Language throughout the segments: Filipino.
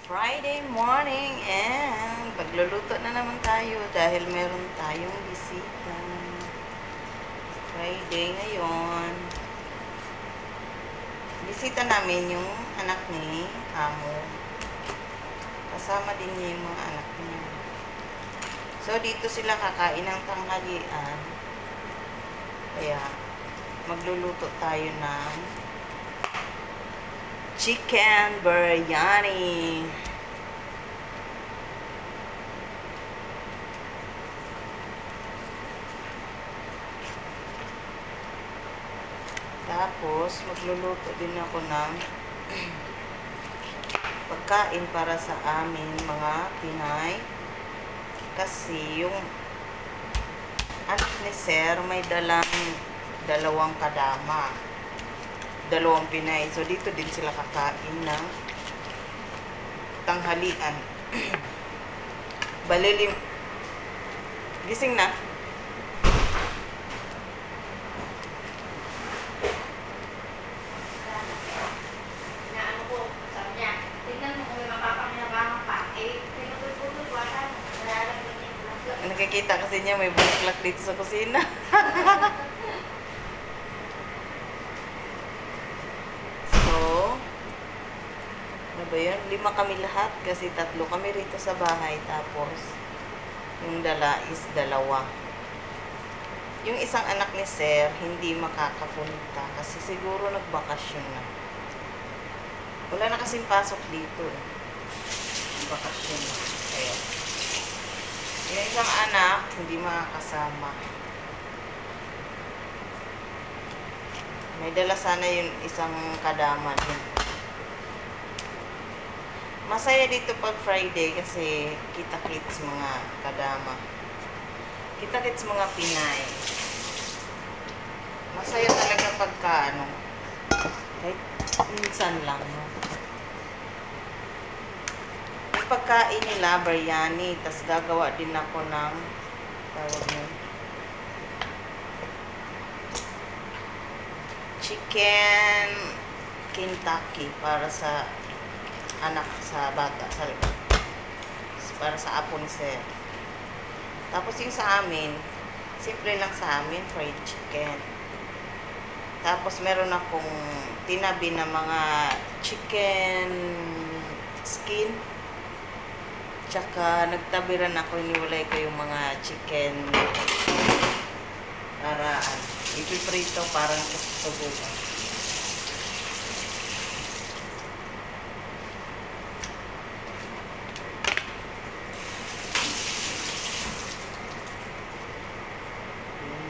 Friday morning and pagluluto na naman tayo dahil meron tayong bisita. Friday ngayon. Bisita namin yung anak ni Amo. Kasama din niya yung mga anak niya. So, dito sila kakain ng tanghalian. Kaya, magluluto tayo ng chicken biryani. Tapos, magluluto din ako ng pagkain para sa amin mga Pinay. Kasi yung anak ni Sir may dalang dalawang kadama. Dalawang Pinay. So, dito din sila kakain ng tanghalian. Balilim. Gising na. Nakikita kasi niya may bulaklak dito sa kusina. So, ano ba yun? 5 kami lahat kasi 3 kami rito sa bahay. Tapos, yung dala is 2. Yung isang anak ni Sir, hindi makakapunta kasi siguro nagbakasyon na. Wala na kasing pasok dito. Bakasyon na. Kaya, yung isang anak, hindi makakasama. May dala sana yung isang kadama din. Masaya dito pag Friday kasi kita-kits mga kadama. Kita-kits mga Pinay. Masaya talaga pagka ano. Kahit minsan lang. No? Yung pagkain nila, biryani. Tas gagawa din ako ng tawag mo, chicken Kentucky para sa anak, sa bata, para sa apo ni Sir. Tapos yung sa amin, simple lang sa amin, fried chicken. Tapos meron akong tinabi na mga chicken skin. Tsaka nagtabiran ako, iniwalay ko yung mga chicken para ipiprito parang kastubugan.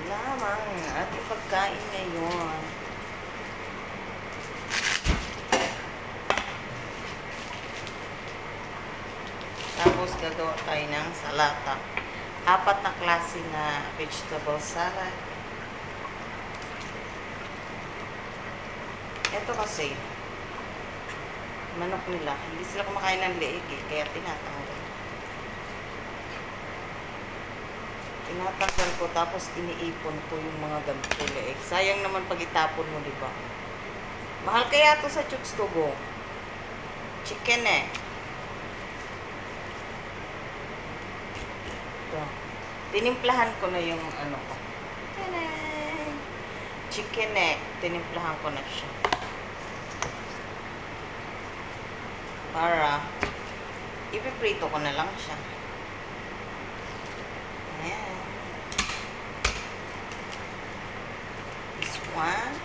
Lamang at pagkain ngayon. Tapos gagawa tayo ng salata. 4 na klase na vegetable salad. Ito kasi manok nila. Hindi sila kumakain ng leeg kaya tinatanggal. Tinatanggal ko tapos iniipon ko yung mga ganito leeg. Sayang naman pag itapon mo, di ba? Mahal kaya to sa Chooks to Go. Chicken eh. Ito. Tinimplahan ko na yung ano ko. Taday! Chicken neck. Tinimplahan ko na siya. Para ipiprito ko na lang siya. Ayan. This one.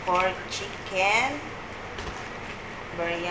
For chicken biryani.